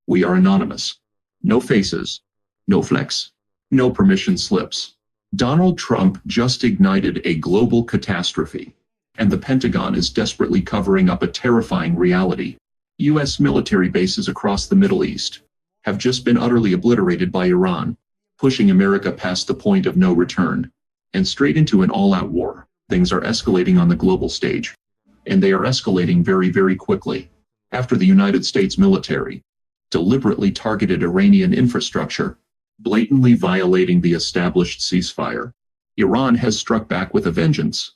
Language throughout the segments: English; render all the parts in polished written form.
We are anonymous. No faces. No flex. No permission slips. Donald Trump just ignited a global catastrophe, and the Pentagon is desperately covering up a terrifying reality. U.S. military bases across the Middle East have just been utterly obliterated by Iran, pushing America past the point of no return and straight into an all-out war. Things are escalating on the global stage, and they are escalating very, very quickly. After the United States military deliberately targeted Iranian infrastructure, blatantly violating the established ceasefire, Iran has struck back with a vengeance.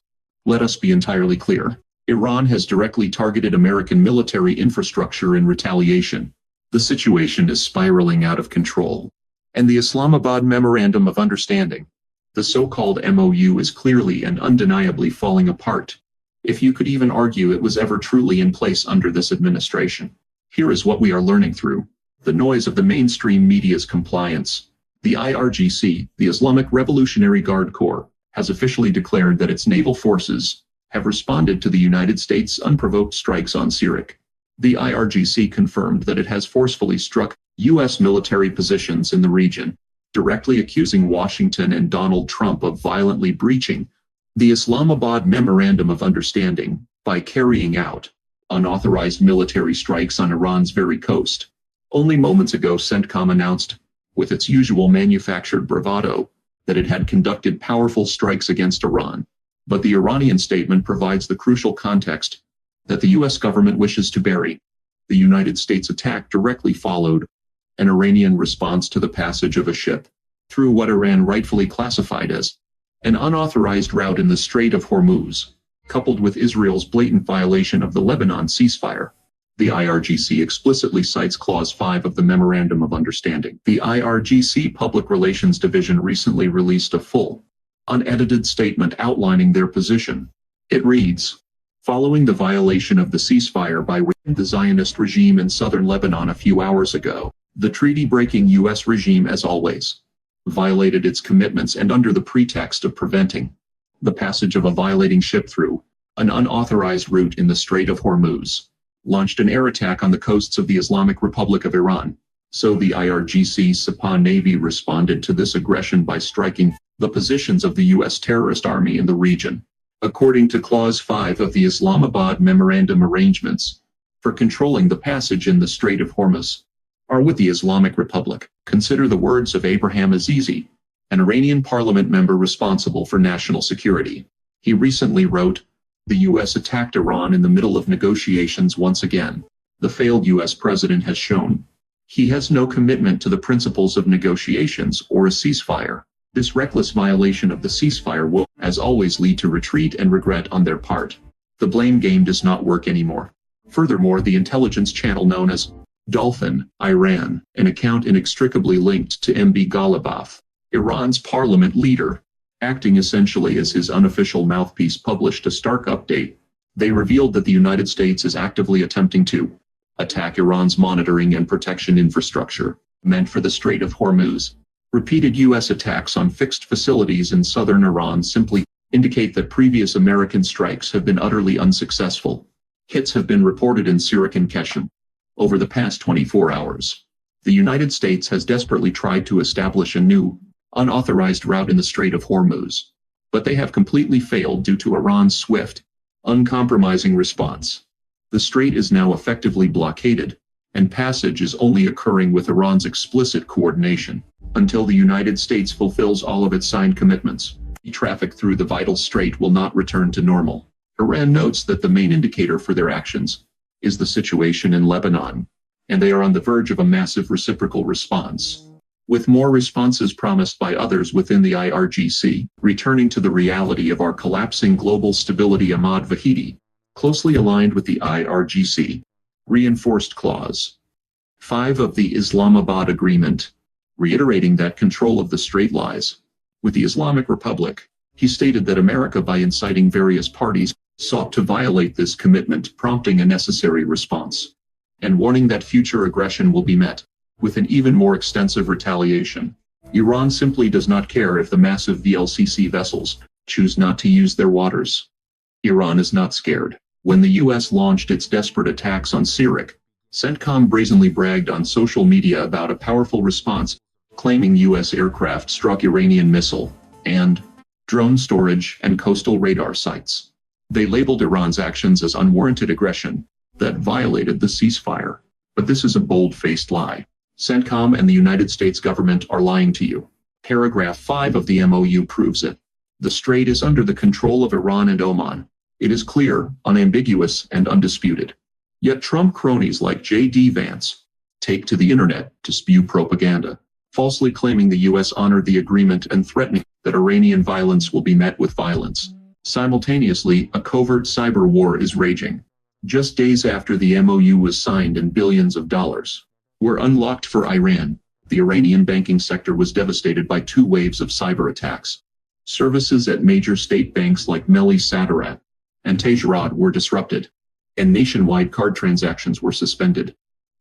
Let us be entirely clear. Iran has directly targeted American military infrastructure in retaliation. The situation is spiraling out of control. And the Islamabad Memorandum of Understanding, the so-called MOU, is clearly and undeniably falling apart, if you could even argue it was ever truly in place under this administration. Here is what we are learning through the noise of the mainstream media's compliance. The IRGC, the Islamic Revolutionary Guard Corps, has officially declared that its naval forces have responded to the United States' unprovoked strikes on Sirak. The IRGC confirmed that it has forcefully struck U.S. military positions in the region, directly accusing Washington and Donald Trump of violently breaching the Islamabad Memorandum of Understanding by carrying out unauthorized military strikes on Iran's very coast. Only moments ago, CENTCOM announced, with its usual manufactured bravado, that it had conducted powerful strikes against Iran. But the Iranian statement provides the crucial context that the U.S. government wishes to bury. The United States attack directly followed an Iranian response to the passage of a ship through what Iran rightfully classified as an unauthorized route in the Strait of Hormuz, coupled with Israel's blatant violation of the Lebanon ceasefire. The IRGC explicitly cites Clause 5 of the Memorandum of Understanding. The IRGC Public Relations Division recently released a full, unedited statement outlining their position. It reads, following the violation of the ceasefire by the Zionist regime in southern Lebanon a few hours ago, the treaty-breaking U.S. regime, as always, violated its commitments and, under the pretext of preventing the passage of a violating ship through an unauthorized route in the Strait of Hormuz, launched an air attack on the coasts of the Islamic Republic of Iran. So the IRGC Sepah Navy responded to this aggression by striking the positions of the U.S. terrorist army in the region. According to Clause 5 of the Islamabad Memorandum arrangements for controlling the passage in the Strait of Hormuz are with the Islamic Republic. Consider the words of Abraham Azizi, an Iranian parliament member responsible for national security. He recently wrote, "The U.S. attacked Iran in the middle of negotiations once again. The failed U.S. president has shown he has no commitment to the principles of negotiations or a ceasefire. This reckless violation of the ceasefire will, as always, lead to retreat and regret on their part. The blame game does not work anymore." Furthermore, the intelligence channel known as Dolphin, Iran, an account inextricably linked to MB Ghalibaf, Iran's parliament leader, acting essentially as his unofficial mouthpiece, published a stark update. They revealed that the United States is actively attempting to attack Iran's monitoring and protection infrastructure, meant for the Strait of Hormuz. Repeated U.S. attacks on fixed facilities in southern Iran simply indicate that previous American strikes have been utterly unsuccessful. Hits have been reported in Sirak and Keshem. Over the past 24 hours, the United States has desperately tried to establish a new, unauthorized route in the Strait of Hormuz, but they have completely failed due to Iran's swift, uncompromising response. The strait is now effectively blockaded, and passage is only occurring with Iran's explicit coordination. Until the United States fulfills all of its signed commitments, traffic through the vital strait will not return to normal. Iran notes that the main indicator for their actions is the situation in Lebanon, and they are on the verge of a massive reciprocal response, with more responses promised by others within the IRGC. Returning to the reality of our collapsing global stability, Ahmad Vahidi, closely aligned with the IRGC, reinforced Clause 5 of the Islamabad Agreement, reiterating that control of the strait lies with the Islamic Republic. He stated that America, by inciting various parties, sought to violate this commitment, prompting a necessary response, and warning that future aggression will be met with an even more extensive retaliation. Iran simply does not care if the massive VLCC vessels choose not to use their waters. Iran is not scared. When the U.S. launched its desperate attacks on Sirak, CENTCOM brazenly bragged on social media about a powerful response, claiming U.S. aircraft struck Iranian missile and drone storage and coastal radar sites. They labeled Iran's actions as unwarranted aggression that violated the ceasefire. But this is a bold-faced lie. CENTCOM and the United States government are lying to you. Paragraph 5 of the MOU proves it. The strait is under the control of Iran and Oman. It is clear, unambiguous, and undisputed. Yet Trump cronies like J.D. Vance take to the internet to spew propaganda, falsely claiming the U.S. honored the agreement and threatening that Iranian violence will be met with violence. Simultaneously, a covert cyber war is raging. Just days after the MOU was signed and billions of dollars were unlocked for Iran, the Iranian banking sector was devastated by 2 waves of cyber attacks. Services at major state banks like Melli Sadarat and Tejarad were disrupted, and nationwide card transactions were suspended.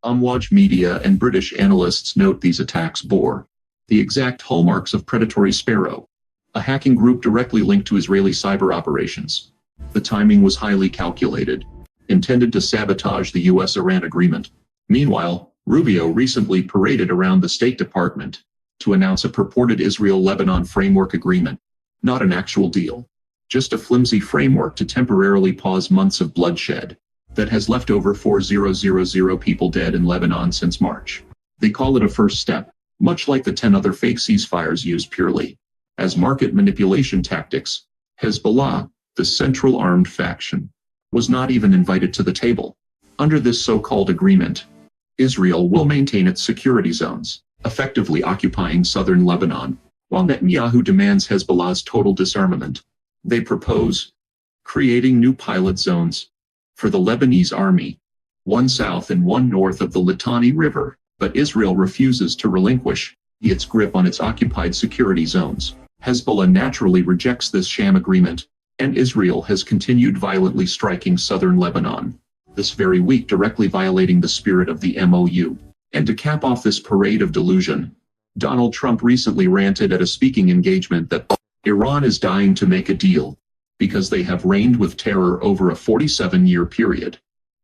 Amwaj Media and British analysts note these attacks bore the exact hallmarks of Predatory Sparrow, a hacking group directly linked to Israeli cyber operations. The timing was highly calculated, intended to sabotage the U.S.-Iran agreement. Meanwhile, Rubio recently paraded around the State Department to announce a purported Israel-Lebanon framework agreement, not an actual deal, just a flimsy framework to temporarily pause months of bloodshed that has left over 4,000 people dead in Lebanon since March. They call it a first step, much like the 10 other fake ceasefires used purely as market manipulation tactics. Hezbollah, the central armed faction, was not even invited to the table. Under this so-called agreement, Israel will maintain its security zones, effectively occupying southern Lebanon, while Netanyahu demands Hezbollah's total disarmament. They propose creating new pilot zones for the Lebanese army, one south and one north of the Litani River, but Israel refuses to relinquish its grip on its occupied security zones. Hezbollah naturally rejects this sham agreement, and Israel has continued violently striking southern Lebanon this very week, directly violating the spirit of the MOU. And to cap off this parade of delusion, Donald Trump recently ranted at a speaking engagement that Iran is dying to make a deal because they have reigned with terror over a 47-year period.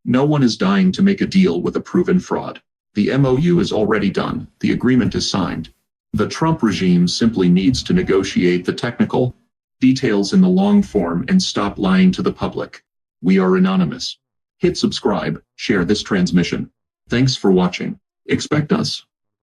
No one is dying to make a deal with a proven fraud. The MOU is already done. The agreement is signed. The Trump regime simply needs to negotiate the technical details in the long form and stop lying to the public. We are anonymous. Hit subscribe, share this transmission. Thanks for watching. Expect us.